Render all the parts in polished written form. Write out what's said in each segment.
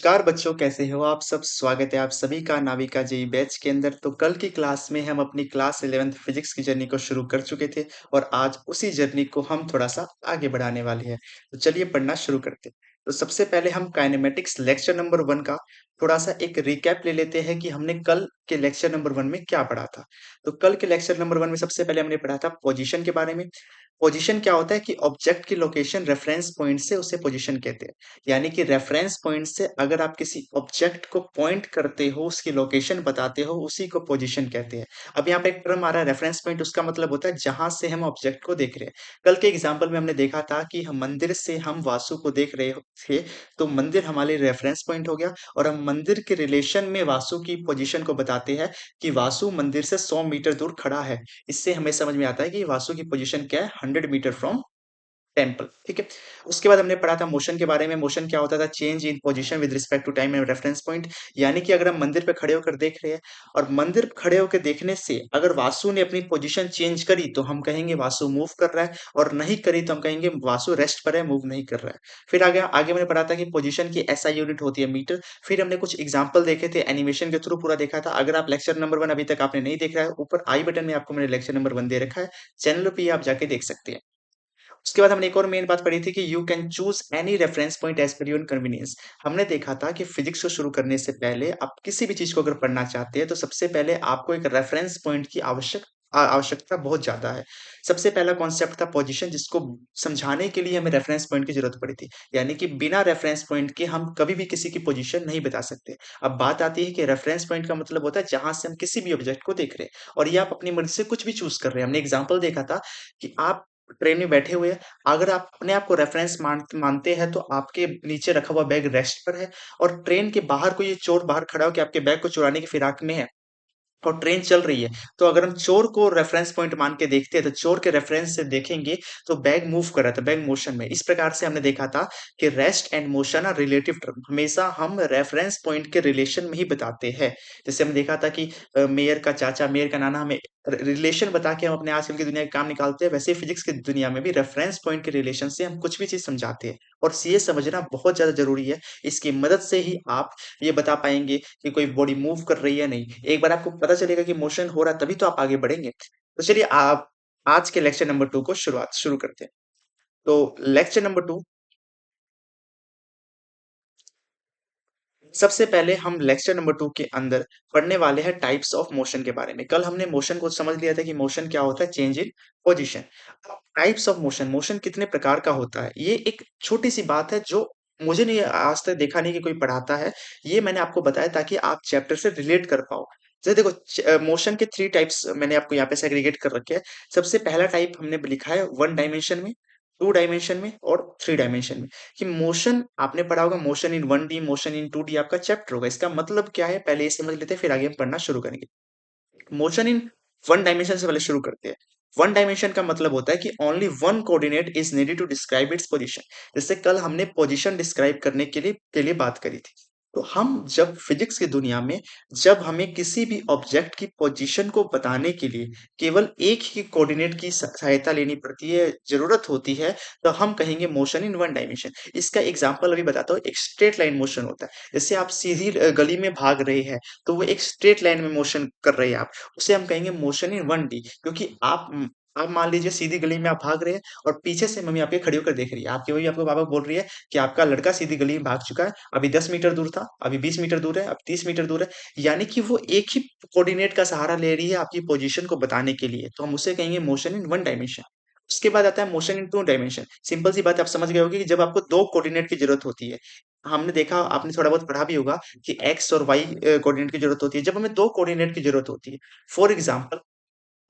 नमस्कार बच्चों, कैसे हो आप सब? स्वागत है आप सभी का नाविका जेई बैच के अंदर। तो कल की क्लास में हम अपनी क्लास 11th फिजिक्स की जर्नी को शुरू कर चुके थे और आज उसी जर्नी को हम थोड़ा-सा आगे बढ़ाने वाले हैं। तो चलिए पढ़ना शुरू करते हैं। तो सबसे पहले हम काइनेमैटिक्स लेक्चर नंबर 1 का थोड़ा-सा एक रिकैप ले लेते हैं कि हमने कल के लेक्चर नंबर 1 में क्या पढ़ा था। तो कल के लेक्चर नंबर 1 में सबसे पहले हमने पढ़ा था पोजीशन के बारे में। पोजीशन क्या होता है कि ऑब्जेक्ट की लोकेशन रेफरेंस पॉइंट से उसे पोजीशन कहते हैं। यानी कि रेफरेंस पॉइंट से अगर आप किसी ऑब्जेक्ट को पॉइंट करते हो, उसकी लोकेशन बताते हो, उसी को पोजीशन कहते हैं। अब यहाँ पे एक टर्म आ रहा है रेफरेंस पॉइंट, उसका मतलब होता है जहाँ से हम ऑब्जेक्ट को देख रहे हैं। कल के एग्जांपल में हमने देखा था कि हम मंदिर से हम वासु को देख रहे थे, तो मंदिर हमारे लिए रेफरेंस पॉइंट हो गया और हम मंदिर के रिलेशन में वासु की पोजीशन को बताते हैं कि वासु मंदिर से 100 मीटर दूर खड़ा है। इससे हमें समझ में आता है कि वासु की पोजीशन क्या है, 100 मीटर फ्रॉम टेम्पल, ठीक है। उसके बाद हमने पढ़ा था मोशन के बारे में। मोशन क्या होता था? Change in position with respect to time and reference point. यानी कि अगर हम मंदिर पे खड़े होकर देख रहे हैं और मंदिर खड़े होकर देखने से अगर वासु ने अपनी पोजीशन चेंज करी तो हम कहेंगे वासु मूव कर रहा है, और नहीं करी तो हम कहेंगे वासु रेस्ट पर है, मूव नहीं कर रहा है। फिर आगे आगे हमने पढ़ा था कि पोजीशन की एसआई यूनिट होती है मीटर। फिर हमने कुछ एग्जाम्पल देखे थे, एनिमेशन के थ्रू पूरा देखा था। अगर आप लेक्चर नंबर 1 अभी तक आपने नहीं देख रहा है, ऊपर आई बटन में आपको मैंने लेक्चर नंबर 1 दे रखा है, चैनल पे आप जाके देख सकते हैं। उसके बाद हमने एक और मेन बात पढ़ी थी कि you can choose any reference point as per your convenience. हमने देखा था कि फिजिक्स को शुरू करने से पहले आप किसी भी चीज को अगर पढ़ना चाहते हैं तो सबसे पहले आपको एक रेफरेंस पॉइंट की आवश्यकता बहुत ज्यादा है। सबसे पहला कॉन्सेप्ट था पोजीशन, जिसको समझाने के लिए हमें रेफरेंस पॉइंट की जरूरत पड़ी थी। यानी कि बिना रेफरेंस पॉइंट के हम कभी भी किसी की पोजीशन नहीं बता सकते। अब बात आती है कि रेफरेंस पॉइंट का मतलब होता है जहां से हम किसी भी ऑब्जेक्ट को देख रहे हैं, और ये आप अपनी मर्जी से कुछ भी चूज कर रहे हैं। हमने एग्जाम्पल देखा था कि आप ट्रेन में बैठे हुए हैं, अगर आप अपने आप को रेफरेंस मानते हैं तो आपके नीचे रखा हुआ बैग रेस्ट पर है, और ट्रेन के बाहर कोई चोर बाहर खड़ा होकर आपके बैग को चुराने की फिराक में है और ट्रेन चल रही है, तो अगर हम चोर को रेफरेंस पॉइंट मान के देखते हैं तो चोर के रेफरेंस से देखेंगे तो बैग मूव कर रहा था, बैग मोशन में। इस प्रकार से हमने देखा था कि rest and motion are relative term, हमेशा हम रेफरेंस पॉइंट के रिलेशन में ही बताते हैं। जैसे हमने देखा था कि मेयर का चाचा, मेयर का नाना, हमें रिलेशन बता के हम अपने आजकल की दुनिया के काम निकालते हैं। वैसे ही फिजिक्स की दुनिया में भी रेफरेंस पॉइंट के रिलेशन से हम कुछ भी चीज समझाते हैं, और ये समझना बहुत ज्यादा जरूरी है। इसकी मदद से ही आप ये बता पाएंगे कि कोई बॉडी मूव कर रही है या नहीं। एक बार आपको पता चलेगा कि मोशन हो रहा है तभी तो आप आगे बढ़ेंगे। तो चलिए आप आज के लेक्चर नंबर 2 को शुरू करते हैं। तो लेक्चर नंबर 2, सबसे पहले हम लेक्चर नंबर 2 के अंदर पढ़ने वाले हैं टाइप्स ऑफ मोशन के बारे में। कल हमने मोशन को समझ लिया था कि मोशन क्या होता है, change in position. Types of motion, motion कितने प्रकार का होता है, ये एक छोटी सी बात है जो मुझे नहीं आज तक देखा नहीं कि कोई पढ़ाता है। ये मैंने आपको बताया ताकि आप चैप्टर से रिलेट कर पाओ। जैसे देखो, मोशन के 3 टाइप्स मैंने आपको यहाँ पे सेग्रीगेट कर रखे हैं। सबसे पहला टाइप हमने लिखा है 1 डायमेंशन में, 2 डायमेंशन में और 3 डायमेंशन में। कि मोशन आपने पढ़ा होगा, motion in 1D, motion in 2D आपका चैप्टर होगा। इसका मतलब क्या है पहले ये समझ लेते हैं, फिर आगे हम पढ़ना शुरू करेंगे। मोशन इन 1 डायमेंशन से पहले शुरू करते हैं। 1 डायमेंशन का मतलब होता है कि only 1 coordinate is needed to describe its position. जैसे कल हमने पोजीशन डिस्क्राइब करने के लिए बात करी थी। तो हम जब फिजिक्स की दुनिया में, जब हमें किसी भी ऑब्जेक्ट की पोजीशन को बताने के लिए केवल एक ही कोऑर्डिनेट की सहायता लेनी पड़ती है, जरूरत होती है, तो हम कहेंगे मोशन इन 1 डायमेंशन। इसका एग्जांपल अभी बताता हूँ। एक स्ट्रेट लाइन मोशन होता है। जैसे आप सीधी गली में भाग रहे हैं, तो वो एक स्ट्रेट लाइन में मोशन कर रहे हैं आप, उसे हम कहेंगे मोशन इन 1D। क्योंकि आप मान लीजिए सीधी गली में आप भाग रहे हैं और पीछे से मम्मी आपके खड़ी होकर देख रही है, आपकी मम्मी आपको पापा बोल रही है कि आपका लड़का सीधी गली में भाग चुका है, अभी 10 मीटर दूर था, अभी 20 मीटर दूर है, अब 30 मीटर दूर है। यानी कि वो एक ही कोऑर्डिनेट का सहारा ले रही है आपकी पोजीशन को बताने के लिए, तो हम उसे कहेंगे मोशन इन 1 डायमेंशन। उसके बाद आता है मोशन इन 2 डायमेंशन। सिंपल सी बात, आप समझ गए होंगे कि जब आपको 2 कोऑर्डिनेट की जरूरत होती है। हमने देखा, आपने थोड़ा बहुत पढ़ा भी होगा कि एक्स और वाई कोऑर्डिनेट की जरूरत होती है, जब हमें 2 कोऑर्डिनेट की जरूरत होती है। फॉर एग्जांपल,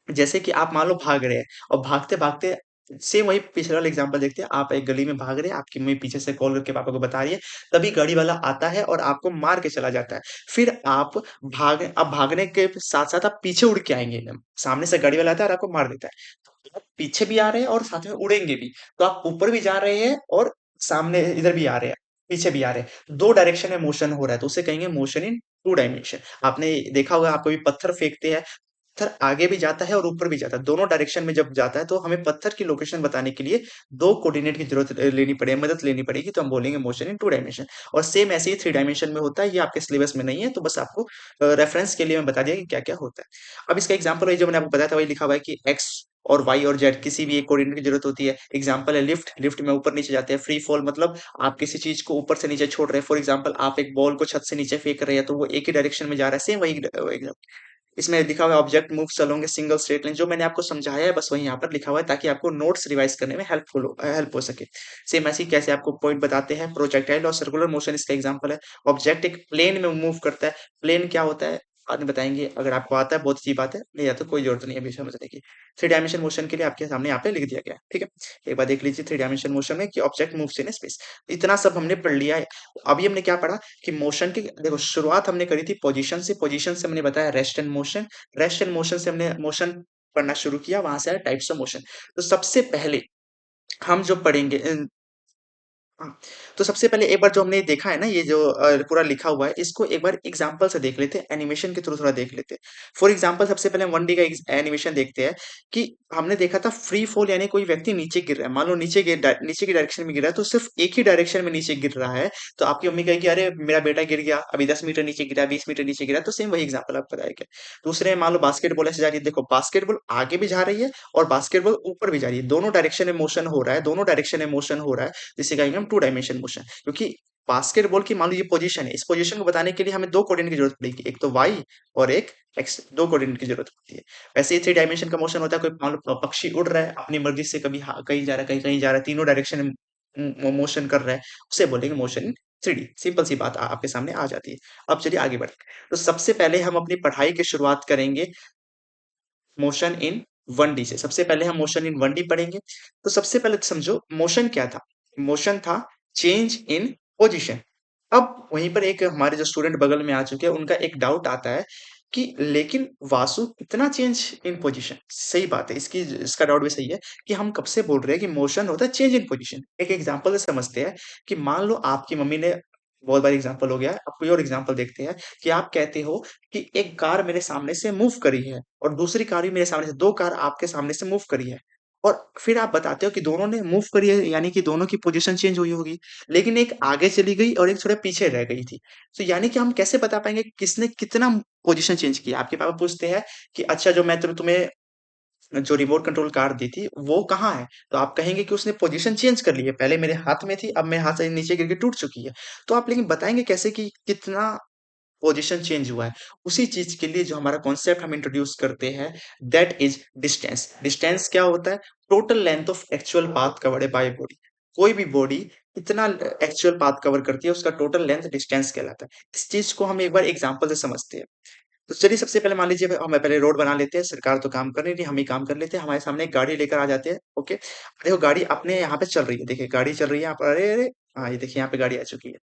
जैसे कि आप मान लो भाग रहे हैं और भागते-भागते सेम वही पिछला वाला एग्जांपल देखते हैं। आप एक गली में भाग रहे हैं, आपकी मम्मी पीछे से कॉल करके पापा को बता रही है, तभी गाड़ी वाला आता है और आपको मार के चला जाता है। फिर आप भागने के साथ-साथ आप पीछे उड़ के आएँगे एकदम। सामने से गाड़ी वाला आता है और आपको मार देता है। तो आप पीछे भी आ रहे हैं और साथ में उड़ेंगे भी। तो आप ऊपर भी जा रहे हैं और सामने इधर भी आ रहे हैं, पीछे भी आ रहे हैं। 2 डायरेक्शन में मोशन हो रहा है, तो उसे कहेंगे मोशन इन 2 डायमेंशन। आपने देखा होगा, आप कभी पत्थर फेंकते हैं, पत्थर आगे भी जाता है और ऊपर भी जाता है, दोनों डायरेक्शन में जब जाता है तो हमें पत्थर की लोकेशन बताने के लिए 2 कोऑर्डिनेट की ज़रूरत लेनी पड़े मदद लेनी पड़ेगी, तो हम बोलेंगे मोशन इन 2 डायमेंशन। और सेम ऐसे ही 3 डायमेंशन में होता है, ये आपके सिलेबस में नहीं है, तो बस आपको रेफरेंस के लिए मैं बता दिया कि क्या-क्या होता है। अब इसका एग्ज़ाम्पल वही जो मैंने आपको बताया था वही लिखा हुआ है कि एक्स और वाई और जेड किसी भी एक कोऑर्डिनेट की ज़रूरत होती है। एग्ज़ाम्पल है लिफ्ट, लिफ्ट में ऊपर-नीचे जाते हैं, फ्री फॉल मतलब आप किसी चीज़ को ऊपर से नीचे छोड़ रहे हैं। फॉर एग्ज़ाम्पल आप एक बॉल को छत से नीचे फेंक रहे हैं, तो वो एक ही डायरेक्शन में जा रहा है, सेम वही इसमें लिखा हुआ है object moves along a single straight line जो मैंने आपको समझाया है बस वही यहाँ पर लिखा हुआ है ताकि आपको नोट्स रिवाइज करने में हेल्प हो सके। सेम ऐसे ही कैसे आपको पॉइंट बताते हैं प्रोजेक्टाइल और सर्कुलर मोशन इसका एग्जांपल है। ऑब्जेक्ट एक प्लेन में मूव करता है। प्लेन क्या होता है? बाद में बताएँगे अगर आपको आता है बहुत अच्छी बात है, नहीं आता तो कोई ज़रूरत नहीं है अभी समझने की। 3 डायमेंशन मोशन के लिए आपके सामने यहाँ पे लिख दिया गया है, ठीक है? एक बार देख लीजिए 3 डायमेंशन मोशन में कि ऑब्जेक्ट मूव्स इन स्पेस। इतना सब हमने पढ़ लिया है। अभी हमने क्या पढ़ा कि मोशन की देखो शुरुआत हमने करी थी पोजीशन से हमने बताया rest and motion. Rest and motion से हमने मोशन पढ़ना शुरू किया, वहाँ से आया टाइप्स ऑफ मोशन। तो सबसे पहले हम जो पढ़ेंगे हाँ, तो सबसे पहले एक बार जो हमने देखा है ना ये जो पूरा लिखा हुआ है, इसको एक बार एग्ज़ाम्पल से देख लेते हैं, एनिमेशन के थ्रू थोड़ा देख लेते हैं। फॉर एग्ज़ाम्पल सबसे पहले हम 1D का एनिमेशन देखते हैं कि हमने देखा था फ्री फॉल यानी कोई व्यक्ति नीचे गिर रहा है। मान लो नीचे की डायरेक्शन में गिर रहा है, तो सिर्फ़ एक ही डायरेक्शन में नीचे गिर रहा है। तो आपकी मम्मी कहेगी, "अरे! मेरा बेटा गिर गया, अभी 10 मीटर नीचे गिरा, 20 मीटर नीचे गिरा।" तो सेम वही एग्ज़ाम्पल आपको बताया गया। दूसरे मान लो बास्केटबॉल ऐसे जा रही है, देखो बास्केटबॉल आगे भी जा रही है और बास्केटबॉल ऊपर भी जा रही है। दोनों डायरेक्शन में मोशन हो रहा है, दोनों डायरेक्शन में मोशन हो रहा है। जिसे कहेंगे हम 2 डायमेंशन मोशन क्योंकि बास्केटबॉल की मान लो ये पोजीशन है, इस पोजीशन को बताने के लिए हमें 2 कोऑर्डिनेट की ज़रूरत पड़ेगी, एक तो वाई और एक एक्स 2 कोऑर्डिनेट की ज़रूरत होती है। वैसे ही 3 डायमेंशन का मोशन होता है, कोई मान लो पक्षी उड़ रहा है, अपनी मर्ज़ी से कभी कहीं जा रहा है, कहीं कहीं जा रहा है, तीनों डायरेक्शन में मोशन कर रहा है, उसे बोलेंगे मोशन इन 3D सिंपल सी बात आपके सामने आ जाती है। अब चलिए आगे बढ़ते हैं। तो सबसे पहले हम अपनी पढ़ाई की शुरुआत करेंगे मोशन इन 1D से। सबसे पहले हम मोशन इन 1D पढ़ेंगे। तो सबसे पहले तो समझो मोशन क्या था? मोशन था चेंज इन पोजीशन। अब वहीं पर एक हमारे जो स्टूडेंट बगल में आ चुके हैं, उनका एक डाउट आता है कि लेकिन वासु कितना चेंज इन पोजीशन? सही बात है, इसका डाउट भी सही है कि हम कब से बोल रहे हैं कि मोशन होता है चेंज इन पोजीशन। एक एग्ज़ाम्पल से समझते हैं कि मान लो आपकी मम्मी ने बहुत बार एग्ज़ाम्पल हो गया है, अब कोई और एग्ज़ाम्पल देखते हैं कि आप कहते हो कि एक कार मेरे सामने से मूव करी है और दूसरी कार भी मेरे सामने से 2 कार आपके सामने से मूव करी है। और फिर आप बताते हो कि दोनों ने मूव करी है यानी कि दोनों की पोज़ीशन चेंज हुई होगी। लेकिन एक आगे चली गई और एक थोड़ा पीछे रह गई थी। तो यानी कि हम कैसे बता पाएँगे किसने कितना पोज़ीशन चेंज किया? आपके पापा पूछते हैं कि अच्छा जो मैं तुम्हें जो रिमोट कंट्रोल कार दी थी, वो कहाँ है? तो आप कहेंगे कि उसने पोज़ीशन चेंज कर ली है, पहले मेरे हाथ में थी, अब मेरे हाथ से नीचे गिर के टूट चुकी है। तो आप लेकिन बताएँगे कैसे कि कितना पोज़ीशन चेंज हुआ है? उसी चीज़ के लिए जो हमारा कॉन्सेप्ट हम इंट्रोड्यूस करते हैं, दैट इज़ डिस्टेंस। डिस्टेंस क्या होता है? Total length of actual path covered by body. कोई भी बॉडी कितना एक्चुअल पाथ कवर करती है, उसका टोटल लेंथ डिस्टेंस कहलाता है। इस चीज़ को हम एक बार एग्ज़ाम्पल से समझते हैं। तो चलिए सबसे पहले मान लीजिए हमें पहले रोड बना लेते हैं, सरकार तो काम कर नहीं रही, हम ही काम कर लेते हैं। हमारे सामने एक गाड़ी लेकर आ जाते हैं, ओके। देखो गाड़ी अपने यहाँ पे चल रही है, देखिए गाड़ी चल रही है यहाँ पर अरे, अरे! हाँ, ये देखिए यहाँ पे गाड़ी आ चुकी है।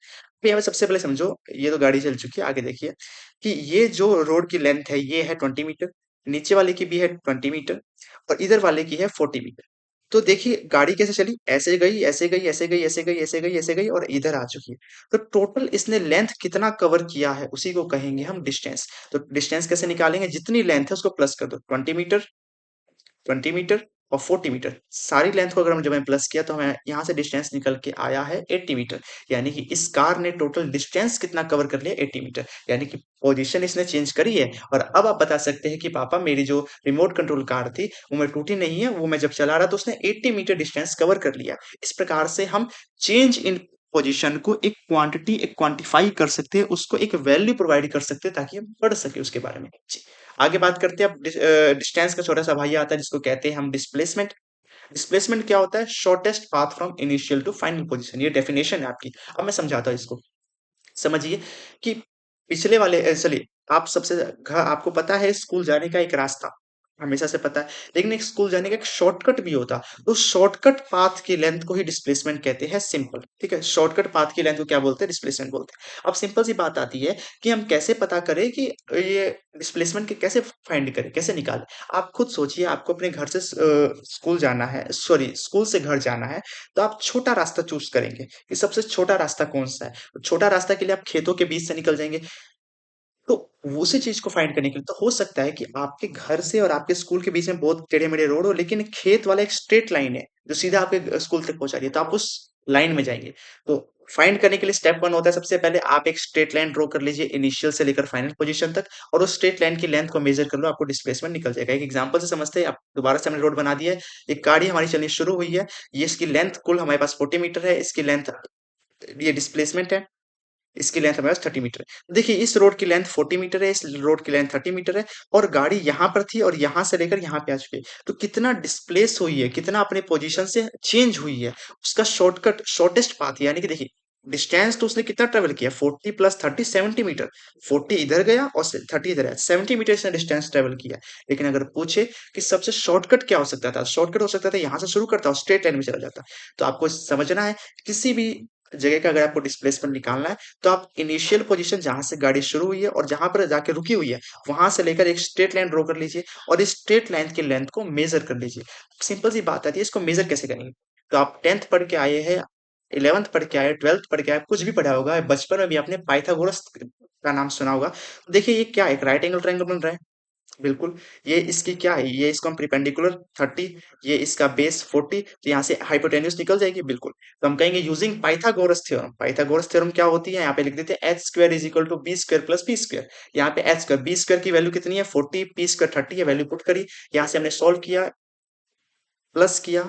तो यहाँ पे सबसे पहले समझो ये तो गाड़ी चल चुकी है, आगे देखिए कि ये जो रोड की लेंथ है ये है 20 मीटर, नीचे वाले की भी है 20 मीटर और इधर वाले की है 40 मीटर। तो देखिए गाड़ी कैसे चली? ऐसे गई, ऐसे गई, ऐसे गई, ऐसे गई, ऐसे गई, ऐसे गई और इधर आ चुकी है। तो टोटल इसने लेंथ कितना कवर किया है, उसी को कहेंगे हम डिस्टेंस। तो डिस्टेंस कैसे निकालेंगे? जितनी लेंथ है उसको प्लस कर दो। 20 मीटर, 20 मीटर और 40 मीटर। सारी लेंथ को अगर हम जब हमने प्लस किया तो हमें यहाँ से डिस्टेंस निकल के आया है 80 मीटर। यानी कि इस कार ने टोटल डिस्टेंस कितना कवर कर लिया? 80 मीटर। यानी कि पोज़ीशन इसने चेंज करी है और अब आप बता सकते हैं कि पापा मेरी जो रिमोट कंट्रोल कार थी, वो मैं टूटी नहीं है, वो मैं जब चला रहा तो उसने 80 मीटर डिस्टेंस कवर कर लिया। इस प्रकार से हम चेंज इन पोज़ीशन को एक क्वांटिटी, एक क्वांटिफ़ाई कर सकते हैं, उसको एक वैल्यू प्रोवाइड कर सकते हैं ताकि हम पढ़ सकें उसके बारे में। जी। आगे बात करते हैं अब डिस्टेंस का छोटा-सा भाई आता है जिसको कहते हैं हम डिस्प्लेसमेंट। डिस्प्लेसमेंट क्या होता है? Shortest path from initial to final position ये डेफिनिशन है आपकी। अब मैं समझाता हूँ इसको। समझिए कि पिछले वाले चलिए आप सबसे आपको पता है स्कूल जाने का एक रास्ता, हमेशा से पता है। लेकिन एक स्कूल जाने का एक शॉर्टकट भी होता। तो शॉर्टकट पाथ की लेंथ को ही डिस्प्लेसमेंट कहते हैं सिंपल, ठीक है? शॉर्टकट पाथ की लेंथ को क्या बोलते हैं? डिस्प्लेसमेंट बोलते हैं। अब सिंपल सी बात आती है कि हम कैसे पता करें कि ये डिस्प्लेसमेंट के कैसे फाइंड करें, कैसे निकालें? आप खुद सोचिए आपको अपने घर से स्कूल जाना है सॉरी स्कूल से घर जाना है, तो आप छोटा रास्ता चूज़ करेंगे कि सबसे छोटा रास्ता कौन-सा है? छोटा रास्ता के लिए आप खेतों के बीच से निकल जाएँगे। तो उसी चीज़ को फाइंड करने के लिए तो हो सकता है कि आपके घर से और आपके स्कूल के बीच में बहुत टेढ़े-मेढ़े रोड हो, लेकिन खेत वाला एक स्ट्रेट लाइन है, जो सीधा आपके स्कूल तक पहुँचा रही है, तो आप उस लाइन में जाएँगे। तो फाइंड करने के लिए स्टेप 1 होता है, सबसे पहले आप एक स्ट्रेट लाइन ड्रॉ कर लीजिए इनिशियल से लेकर फाइनल पोज़ीशन तक और उस स्ट्रेट लाइन की लेंथ को मेज़र कर लो, आपको डिस्प्लेसमेंट निकल जाएगा। एक एग्ज़ाम्पल से समझते हैं, अब दोबारा से हमने रोड बना दिया है, एक गाड़ी हमारी चलनी शुरू हुई है, ये इसकी लेंथ कुल हमारे पास 40 मीटर है, इसकी लेंथ ये डिस्प्लेसमेंट है, इसकी लेंथ हमारे पास 30 मीटर है। देखिए इस रोड की लेंथ 40 मीटर है, इस रोड की लेंथ 30 मीटर है और गाड़ी यहाँ पर थी और यहाँ से लेकर यहाँ पे आ चुकी है। तो कितना डिस्प्लेस हुई है, कितना अपने पोजीशन से चेंज हुई है, उसका शॉर्टकट शॉर्टेस्ट पाथ है। यानी कि देखिए डिस्टेंस तो उसने कितना ट्रेवल किया 40 प्लस 30 70 मीटर। 40 इधर गया और 30 इधर आया, 70 मीटर इसने डिस्टेंस ट्रेवल किया। लेकिन अगर पूछे कि सबसे शॉर्टकट क्या हो सकता था, शॉर्टकट हो सकता था यहाँ से शुरू करता और स्ट्रेट लाइन में चला जाता। तो आपको समझना है किसी भी जगह का अगर आपको डिस्प्लेसमेंट निकालना है तो आप इनिशियल पोजीशन जहां से गाड़ी शुरू हुई है और जहां पर जाके रुकी हुई है वहां से लेकर एक स्ट्रेट लाइन ड्रॉ कर लीजिए और इस स्ट्रेट लाइन की लेंथ को मेजर कर लीजिए। सिंपल सी बात आती है, इसको मेजर कैसे करेंगे? तो आप 10th पढ़ के आए हैं, 11th पढ़ के आए, 12th पढ़ के आए, कुछ भी पढ़ा होगा, बचपन में भी आपने पाइथागोरस का नाम सुना होगा। देखिए ये क्या है, एक राइट एंगल ट्रायंगल बन रहा है। बिल्कुल, ये इसकी क्या है? ये इसको हम परपेंडिकुलर 30, ये इसका बेस 40, तो यहाँ से हाइपोटेन्यूज निकल जाएगी बिल्कुल। तो हम कहेंगे using Pythagoras theorem. Pythagoras theorem क्या होती है? यहाँ पे लिख देते हैं H square is equal to B square plus P square. यहाँ पे एच स्क्वायर बी स्क्वायर की वैल्यू कितनी है 40, पी स्क्वायर 30 है, वैल्यू पुट करी, यहाँ से हमने सॉल्व किया, प्लस किया,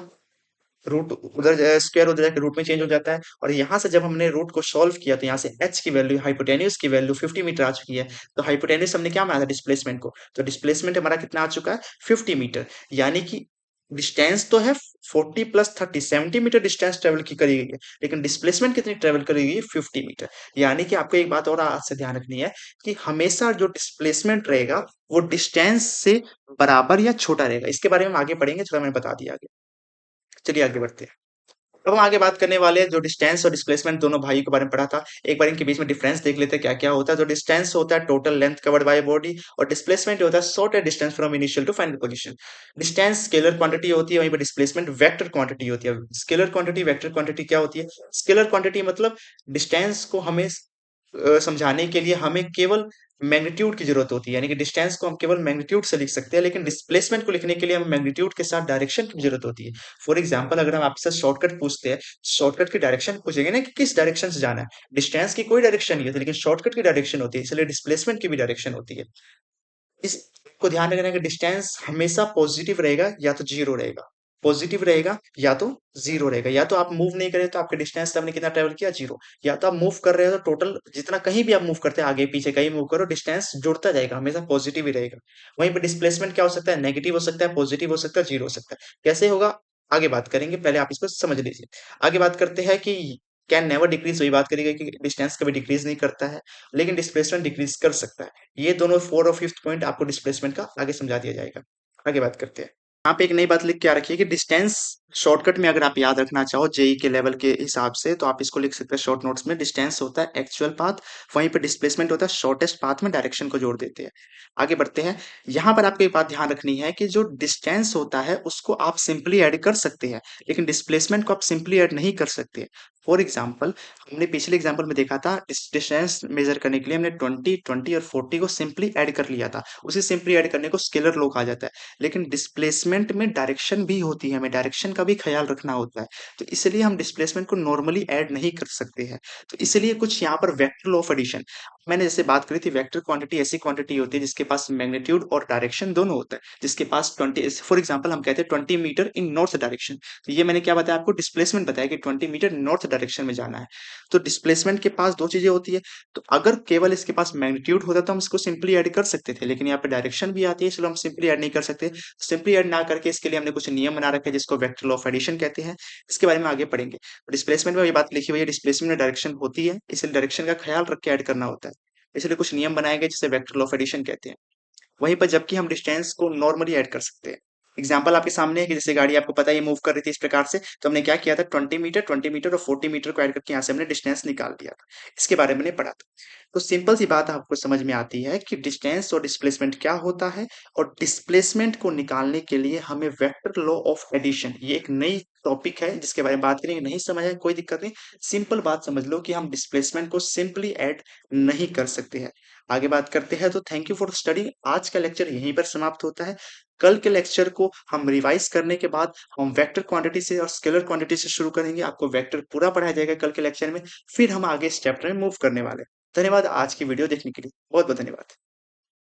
रूट उधर स्क्वायर उधर जाके रूट में चेंज हो जाता है और यहाँ से जब हमने रूट को सॉल्व किया तो यहाँ से एच की वैल्यू हाइपोटेन्यूज की वैल्यू 50 मीटर आ चुकी है। तो हाइपोटेन्यूज हमने क्या माना था डिस्प्लेसमेंट को, तो डिस्प्लेसमेंट हमारा कितना आ चुका है 50 मीटर। यानी कि डिस्टेंस तो है 40 प्लस 30 70 मीटर डिस्टेंस ट्रेवल की करी गई है, लेकिन डिस्प्लेसमेंट कितनी ट्रेवल करी गई है 50 मीटर। यानी कि आपको एक बात और आज से ध्यान रखनी है कि हमेशा जो डिस्प्लेसमेंट रहेगा वो डिस्टेंस से बराबर या छोटा रहेगा। इसके बारे में हम आगे पढ़ेंगे, थोड़ा मैंने बता दिया आगे। चलिए आगे बढ़ते हैं। अब हम आगे बात करने वाले हैं जो डिस्टेंस और डिस्प्लेसमेंट दोनों भाइयों के बारे में पढ़ा था। एक बार इनके बीच में डिफरेंस देख लेते हैं क्या क्या होता है। जो डिस्टेंस होता है total length covered by body और डिस्प्लेसमेंट होता है shortest distance from initial to final position. Distance scalar quantity होती है, वहीं पर डिस्प्लेसमेंट वेक्टर क्वांटिटी होती है। स्केलर क्वांटिटी वेक्टर क्वांटिटी क्या होती है? स्केलर क्वांटिटी मतलब डिस्टेंस को हमें समझाने के लिए हमें केवल मैग्नीट्यूड की जरूरत होती है, यानी कि डिस्टेंस को हम केवल मैग्नीट्यूड से लिख सकते हैं, लेकिन डिस्प्लेसमेंट को लिखने के लिए हमें मैग्नीट्यूड के साथ डायरेक्शन की जरूरत होती है। फॉर एग्जांपल अगर हम आपसे शॉर्टकट पूछते हैं, शॉर्टकट की डायरेक्शन पूछेंगे ना कि किस डायरेक्शन से जाना है। डिस्टेंस की कोई डायरेक्शन नहीं होती, लेकिन शॉर्टकट की डायरेक्शन होती है, इसलिए डिस्प्लेसमेंट की भी डायरेक्शन होती है। इसको ध्यान रखना है कि डिस्टेंस हमेशा पॉजिटिव रहेगा या तो जीरो रहेगा, पॉजिटिव रहेगा या तो जीरो रहेगा। या तो आप मूव नहीं करें तो आपके डिस्टेंस आपने कितना ट्रेवल किया जीरो, या तो आप मूव कर रहे हो तो टोटल जितना कहीं भी आप मूव करते हैं आगे पीछे कहीं मूव करो डिस्टेंस जुड़ता जाएगा, हमेशा पॉजिटिव ही रहेगा। वहीं पे डिस्प्लेसमेंट क्या हो सकता है, नेगेटिव हो सकता है, पॉजिटिव हो सकता है, जीरो हो सकता है। कैसे होगा आगे बात करेंगे, पहले आप इसको समझ लीजिए। आगे बात करते हैं कि कैन नेवर डिक्रीज, वही बात करेंगे कि डिस्टेंस कभी डिक्रीज नहीं करता है, लेकिन डिस्प्लेसमेंट डिक्रीज कर सकता है। ये दोनों 4 और 5th पॉइंट आपको डिस्प्लेसमेंट का आगे समझा दिया जाएगा। आगे बात करते हैं। यहाँ पे एक नई बात लिख के आ रखी है कि डिस्टेंस शॉर्टकट में अगर आप याद रखना चाहो जेई के लेवल के हिसाब से तो आप इसको लिख सकते हैं शॉर्ट नोट्स में। डिस्टेंस होता है एक्चुअल पाथ, वहीं पे डिस्प्लेसमेंट होता है शॉर्टेस्ट पाथ में डायरेक्शन को जोड़ देते हैं। आगे बढ़ते हैं। यहाँ पर आपको एक बात ध्यान रखनी है कि जो डिस्टेंस होता है उसको आप सिंपली ऐड कर सकते हैं, लेकिन डिस्प्लेसमेंट को आप सिंपली ऐड नहीं कर सकते। फॉर एग्जाम्पल हमने पिछले एग्जाम्पल में देखा था डिस्टेंस मेजर करने के लिए हमने 20 और 40 को सिंपली ऐड कर लिया था, उसे सिंपली ऐड करने को स्केलर लॉ कहा जाता है। लेकिन डिस्प्लेसमेंट में डायरेक्शन भी होती है, हमें डायरेक्शन का भी ख्याल रखना होता है, तो इसलिए हम डिस्प्लेसमेंट को नॉर्मली ऐड नहीं कर सकते हैं। तो इसलिए कुछ यहाँ पर वेक्टर लॉ ऑफ एडिशन मैंने जैसे बात करी थी, वेक्टर क्वांटिटी ऐसी क्वांटिटी होती है जिसके पास मैग्नीट्यूड और डायरेक्शन दोनों होता है। जिसके पास 20 फॉर एग्जाम्पल हम कहते हैं 20 मीटर इन नॉर्थ डायरेक्शन, तो ये मैंने क्या बताया आपको, डिस्प्लेसमेंट बताया कि 20 मीटर नॉर्थ डायरेक्शन में जाना है। तो डिस्प्लेसमेंट के पास दो चीजें होती है, तो अगर केवल इसके पास मैग्नीट्यूड होता तो हम इसको सिंपली ऐड कर सकते थे, लेकिन यहाँ पे डायरेक्शन भी आती है इसलिए हम सिंपली ऐड नहीं कर सकते। सिंपली ऐड ना करके इसके लिए हमने कुछ नियम बना रखे हैं जिसको वेक्टर लॉ ऑफ एडिशन कहते हैं। इसके बारे में आगे पढ़ेंगे। डिस्प्लेसमेंट में ये बात लिखी हुई है, डिस्प्लेसमेंट में डायरेक्शन होती है, इसलिए डायरेक्शन का ख्याल रख के ऐड करना होता है। इसलिए कुछ नियम बनाए गए जिसे वेक्टर लॉ ऑफ एडिशन कहते हैं। वहीं पर जबकि हम डिस्टेंस को नॉर्मली ऐड कर सकते हैं। एग्जाम्पल आपके सामने है कि जैसे गाड़ी आपको पता है ये मूव कर रही थी इस प्रकार से, तो हमने क्या किया था 20 मीटर और 40 मीटर को ऐड करके यहाँ से हमने डिस्टेंस निकाल दिया था। इसके बारे में हमने पढ़ा था। तो सिंपल सी बात आपको समझ में आती है कि डिस्टेंस और डिस्प्लेसमेंट क्या होता है, और डिस्प्लेसमेंट को निकालने के लिए हमें वेक्टर लॉ ऑफ एडिशन, ये एक नई टॉपिक है जिसके बारे में बात करेंगे। नहीं समझ है कोई दिक्कत नहीं, सिंपल बात समझ लो कि हम डिस्प्लेसमेंट को सिंपली ऐड नहीं कर सकते हैं। आगे बात करते हैं। तो थैंक यू फॉर स्टडी। आज का लेक्चर यहीं पर समाप्त होता है। कल के लेक्चर को हम रिवाइज करने के बाद हम वेक्टर क्वांटिटी से और स्केलर क्वांटिटी से शुरू करेंगे। आपको वेक्टर पूरा पढ़ाया जाएगा कल के लेक्चर में। फिर हम आगे इस चैप्टर में मूव करने वाले हैं। धन्यवाद आज की वीडियो देखने के लिए। बहुत बहुत धन्यवाद।